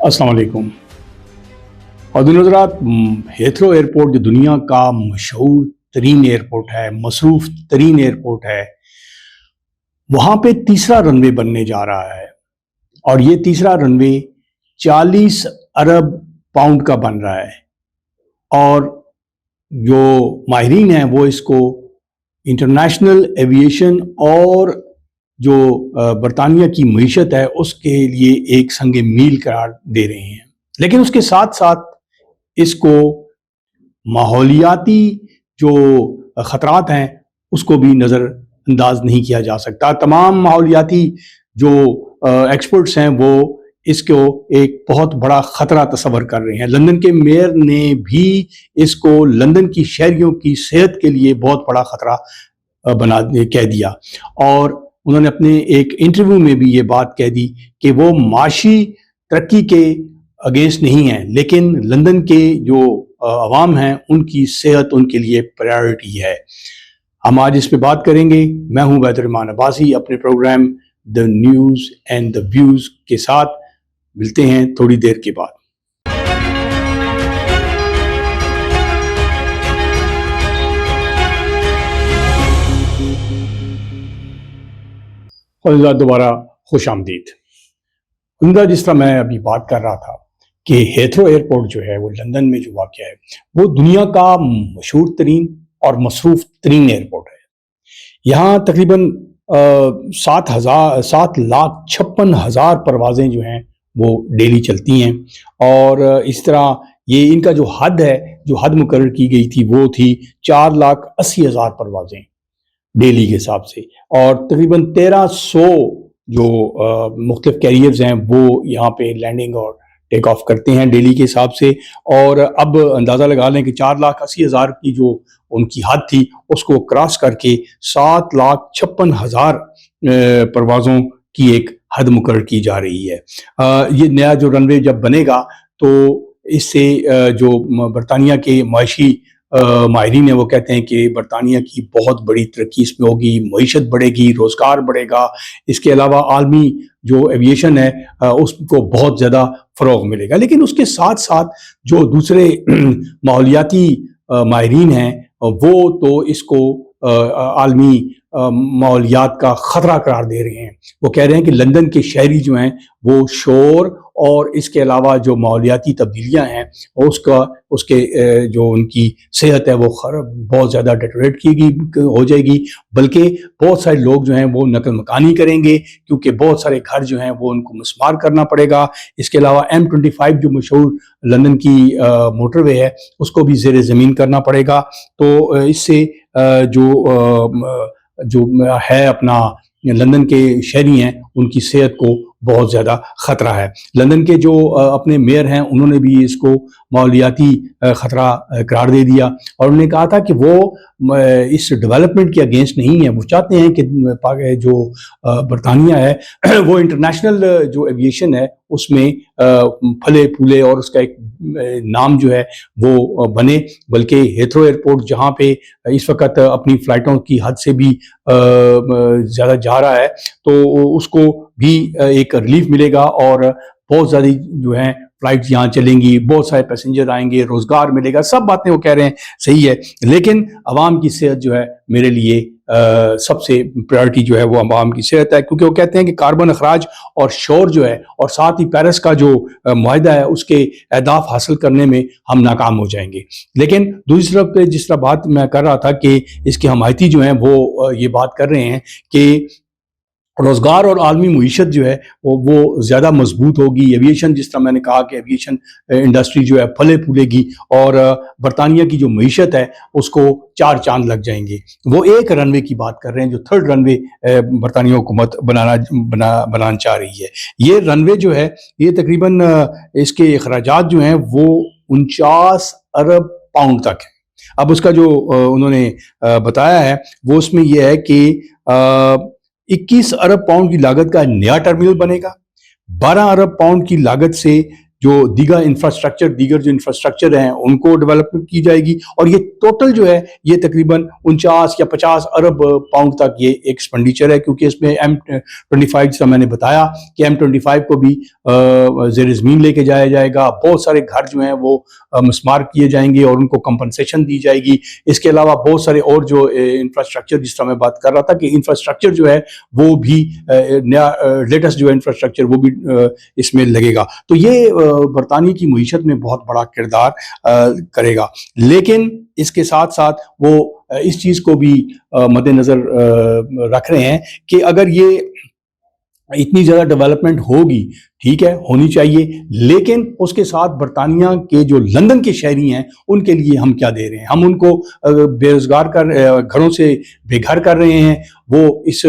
अस्सलाम वालेकुम। और हजरात, हेथरो एयरपोर्ट जो दुनिया का मशहूर तरीन एयरपोर्ट है, मसरूफ तरीन एयरपोर्ट है, वहाँ पे तीसरा रनवे बनने जा रहा है। और ये तीसरा रनवे 40 अरब पाउंड का बन रहा है। और जो माहिरीन हैं वो इसको इंटरनेशनल एविएशन और जो बरतानिया की मईशत है उसके लिए एक संगे मील करार दे रहे हैं। लेकिन उसके साथ साथ इसको माहौलियाती जो ख़तरात हैं उसको भी नज़रअंदाज नहीं किया जा सकता। तमाम माहौलियाती जो एक्सपर्ट्स हैं वो इसको एक बहुत बड़ा ख़तरा तस्वर कर रहे हैं। लंदन के मेयर ने भी इसको लंदन की शहरियों की सेहत के लिए बहुत बड़ा ख़तरा कह दिया। और उन्होंने अपने एक इंटरव्यू में भी ये बात कह दी कि वो माशी तरक्की के अगेंस्ट नहीं है, लेकिन लंदन के जो अवाम हैं उनकी सेहत उनके लिए प्रायोरिटी है। हम आज इस पे बात करेंगे। मैं हूं बैदुर्रहमान अब्बासी, अपने programme the news and the views के साथ। मिलते हैं थोड़ी देर के बाद। और दोबारा खुश आमदीद। जिस तरह मैं अभी बात कर रहा था कि हेथरो एयरपोर्ट जो है वो लंदन में जो वाक़या है वो दुनिया का मशहूर तरीन और मसरूफ तरीन एयरपोर्ट है। यहाँ तकरीबन 7,56,000 परवाज़ें जो हैं वो डेली चलती हैं। और इस तरह ये इनका जो हद है, जो हद मुकर्रर की गई थी वो थी 4,80,000 परवाज़ें डेली के हिसाब से। और तकरीबन 1,300 जो मुख्तलिफ कैरियर्स हैं वो यहाँ पे लैंडिंग और टेक ऑफ करते हैं डेली के हिसाब से। और अब अंदाज़ा लगा लें कि 4,80,000 की जो उनकी हद थी उसको क्रॉस करके 7,56,000 परवाज़ों की एक हद मुकर्रर की जा रही है। ये नया जो रनवे जब बनेगा तो इससे जो बरतानिया के माशी माहिरीन है वो कहते हैं कि बरतानिया की बहुत बड़ी तरक्की इसमें होगी, मईशत बढ़ेगी, रोज़गार बढ़ेगा। इसके अलावा आलमी जो एविएशन है उसको बहुत ज़्यादा फ़रोग़ मिलेगा। लेकिन उसके साथ साथ जो दूसरे माहौलियाती माहिरीन हैं वो तो इसको आलमी माहौलियात का ख़तरा करार दे रहे हैं। वो कह रहे हैं कि लंदन के शहरी जो हैं वो शोर और इसके अलावा जो माहौलियाती तब्दीलियाँ हैं उसके जो उनकी सेहत है वो बहुत ज़्यादा डिटेरियोरेट की हो जाएगी। बल्कि बहुत सारे लोग जो हैं वो नकल मकानी करेंगे क्योंकि बहुत सारे घर जो हैं वो उनको मस्मार करना पड़ेगा। इसके अलावा M25 जो मशहूर लंदन की मोटरवे है उसको भी ज़ेर ज़मीन करना पड़ेगा। तो इससे जो है अपना लंदन के शहरी हैं उनकी सेहत को बहुत ज़्यादा ख़तरा है। लंदन के जो अपने मेयर हैं उन्होंने भी इसको माहौलियाती ख़तरा करार दे दिया। और उन्होंने कहा था कि वो इस डेवलपमेंट के अगेंस्ट नहीं है। वो चाहते हैं कि जो बरतानिया है वो इंटरनेशनल जो एविएशन है उसमें फले फूले और उसका एक नाम जो है वो बने। बल्कि हेथरो एयरपोर्ट जहाँ पे इस वक्त अपनी फ़्लाइटों की हद से भी ज़्यादा जा रहा है तो उसको भी एक रिलीफ मिलेगा और बहुत ज़्यादा जो है फ्लाइट्स यहाँ चलेंगी, बहुत सारे पैसेंजर आएंगे, रोज़गार मिलेगा। सब बातें वो कह रहे हैं सही है, लेकिन आवाम की सेहत जो है मेरे लिए सबसे प्रायोरिटी जो है वो आवाम की सेहत है। क्योंकि वो कहते हैं कि कार्बन अखराज और शोर जो है और साथ ही पेरिस का जो मुआहदा है उसके अहदाफ हासिल करने में हम नाकाम हो जाएंगे। लेकिन दूसरी तरफ पे जिस तरह बात मैं कर रहा था कि इसके हमायती जो हैं वो ये बात कर रहे हैं कि रोज़गार और आलमी मईशत जो है वो ज़्यादा मजबूत होगी। एविएशन, जिस तरह मैंने कहा कि एविएशन इंडस्ट्री जो है फले फूलेगी और बरतानिया की जो मईशत है उसको चार चांद लग जाएंगे। वो एक रनवे की बात कर रहे हैं जो थर्ड रनवे बरतानिया हुकूमत बनाना चाह रही है। ये रनवे जो है ये तकरीबन इसके अखराजात जो हैं वो 49 अरब पाउंड तक है। अब उसका जो उन्होंने बताया है वो उसमें यह है कि 21 अरब पाउंड की लागत का नया टर्मिनल बनेगा। 12 अरब पाउंड की लागत से جو دیگر جو انفراسٹرکچر ہیں ان کو ڈیولپمنٹ کی جائے گی، اور یہ ٹوٹل جو ہے یہ تقریباً 49 یا 50 ارب پاؤنڈ تک یہ ایک ایکسپینڈیچر ہے، کیونکہ اس میں M25 جیسا میں نے بتایا کہ M25 کو بھی زیر زمین لے کے جایا جائے گا، بہت سارے گھر جو ہیں وہ مسمار کیے جائیں گے اور ان کو کمپنسیشن دی جائے گی۔ اس کے علاوہ بہت سارے اور جو انفراسٹرکچر، جس طرح میں بات کر رہا تھا کہ انفراسٹرکچر جو ہے وہ بھی نیا لیٹسٹ جو ہے انفراسٹرکچر وہ بھی اس میں لگے گا، تو یہ برطانیہ کی معیشت میں بہت بڑا کردار کرے گا۔ لیکن اس کے ساتھ ساتھ وہ اس چیز کو بھی مد نظر رکھ رہے ہیں کہ اگر یہ اتنی زیادہ ڈیولپمنٹ ہوگی، ٹھیک ہے، ہونی چاہیے، لیکن اس کے ساتھ برطانیہ کے جو لندن کے شہری ہیں ان کے لیے ہم کیا دے رہے ہیں؟ ہم ان کو بے روزگار گھروں سے بے گھر کر رہے ہیں، وہ اس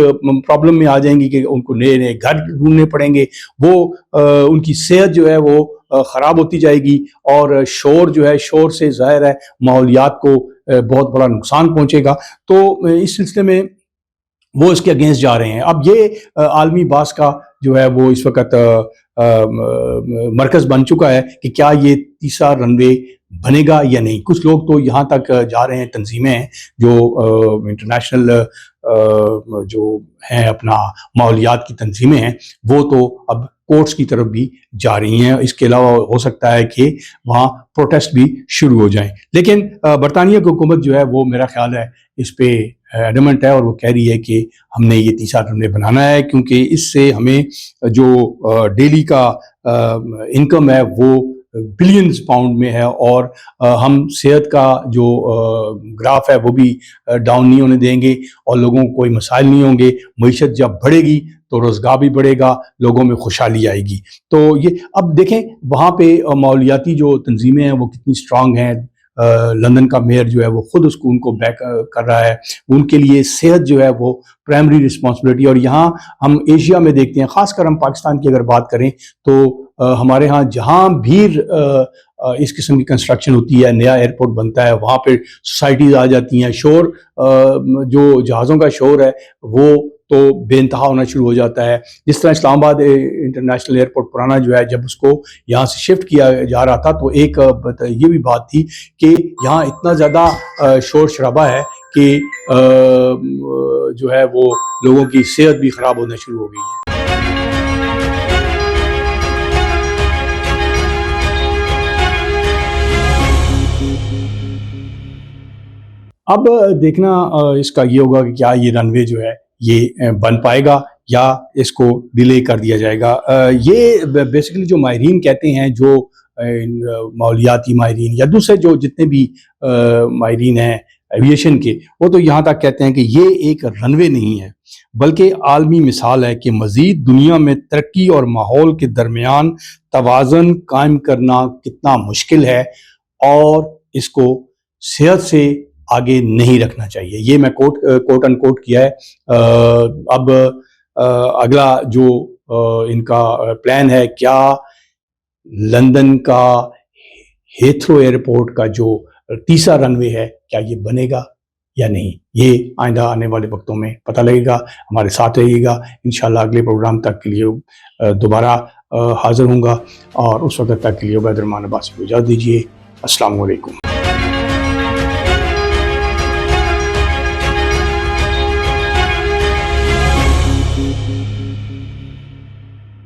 پرابلم میں آ جائیں گی کہ ان کو نئے نئے گھر ڈھونڈنے پڑیں گے، وہ ان کی صحت جو ہے وہ خراب ہوتی جائے گی، اور شور جو ہے، شور سے ظاہر ہے ماحولیات کو بہت بڑا نقصان پہنچے گا۔ تو اس سلسلے میں وہ اس کے اگینسٹ جا رہے ہیں۔ اب یہ عالمی بحث کا جو ہے وہ اس وقت مرکز بن چکا ہے کہ کیا یہ تیسرا رن وے بنے گا یا نہیں۔ کچھ لوگ تو یہاں تک جا رہے ہیں، تنظیمیں ہیں جو انٹرنیشنل جو ہیں اپنا ماحولیات کی تنظیمیں ہیں، وہ تو اب کورٹس کی طرف بھی جا رہی ہیں۔ اس کے علاوہ ہو سکتا ہے کہ وہاں پروٹیسٹ بھی شروع ہو جائیں، لیکن برطانیہ کی حکومت جو ہے وہ میرا خیال ہے اس پہ ایڈمنٹ ہے، اور وہ کہہ رہی ہے کہ ہم نے یہ تیسرا رن وے بنانا ہے، کیونکہ اس سے ہمیں جو ڈیلی کا انکم ہے وہ بلینز پاؤنڈ میں ہے، اور ہم صحت کا جو گراف ہے وہ بھی ڈاؤن نہیں ہونے دیں گے، اور لوگوں کو کوئی مسائل نہیں ہوں گے۔ معیشت جب بڑھے گی تو روزگار بھی بڑھے گا، لوگوں میں خوشحالی آئے گی۔ تو یہ اب دیکھیں وہاں پہ ماحولیاتی جو تنظیمیں ہیں وہ کتنی سٹرانگ ہیں۔ لندن کا میئر جو ہے وہ خود ان کو بیک کر رہا ہے، ان کے لیے صحت جو ہے وہ پرائمری رسپانسبلٹی۔ اور یہاں ہم ایشیا میں دیکھتے ہیں، خاص کر ہم پاکستان کی اگر بات کریں تو ہمارے ہاں جہاں بھی اس قسم کی کنسٹرکشن ہوتی ہے، نیا ایئرپورٹ بنتا ہے، وہاں پہ سوسائٹیز آ جاتی ہیں، شور جو جہازوں کا شور ہے وہ تو بے انتہا ہونا شروع ہو جاتا ہے۔ جس طرح اسلام آباد انٹرنیشنل ایئرپورٹ پرانا جو ہے، جب اس کو یہاں سے شفٹ کیا جا رہا تھا تو ایک یہ بھی بات تھی کہ یہاں اتنا زیادہ شور شرابہ ہے کہ جو ہے وہ لوگوں کی صحت بھی خراب ہونا شروع ہو گئی ہے۔ اب دیکھنا اس کا یہ ہوگا کہ کیا یہ رن وے جو ہے یہ بن پائے گا یا اس کو ڈیلے کر دیا جائے گا۔ یہ بیسیکلی جو ماہرین کہتے ہیں، جو ماحولیاتی ماہرین یا دوسرے جو جتنے بھی ماہرین ہیں ایویشن کے، وہ تو یہاں تک کہتے ہیں کہ یہ ایک رن وے نہیں ہے، بلکہ عالمی مثال ہے کہ مزید دنیا میں ترقی اور ماحول کے درمیان توازن قائم کرنا کتنا مشکل ہے، اور اس کو صحت سے آگے نہیں رکھنا چاہیے۔ یہ میں کوٹ ان کوٹ کیا ہے۔ اب اگلا جو ان کا پلان ہے، کیا لندن کا ہیتھرو ایئرپورٹ کا جو تیسرا رن وے ہے کیا یہ بنے گا یا نہیں، یہ آئندہ آنے والے وقتوں میں پتہ لگے گا۔ ہمارے ساتھ رہیے گا، انشاءاللہ اگلے پروگرام تک کے لیے دوبارہ حاضر ہوں گا، اور اس وقت تک کے لیے عبید الرحمان عباسی کو اجازت دیجیے۔ السلام علیکم۔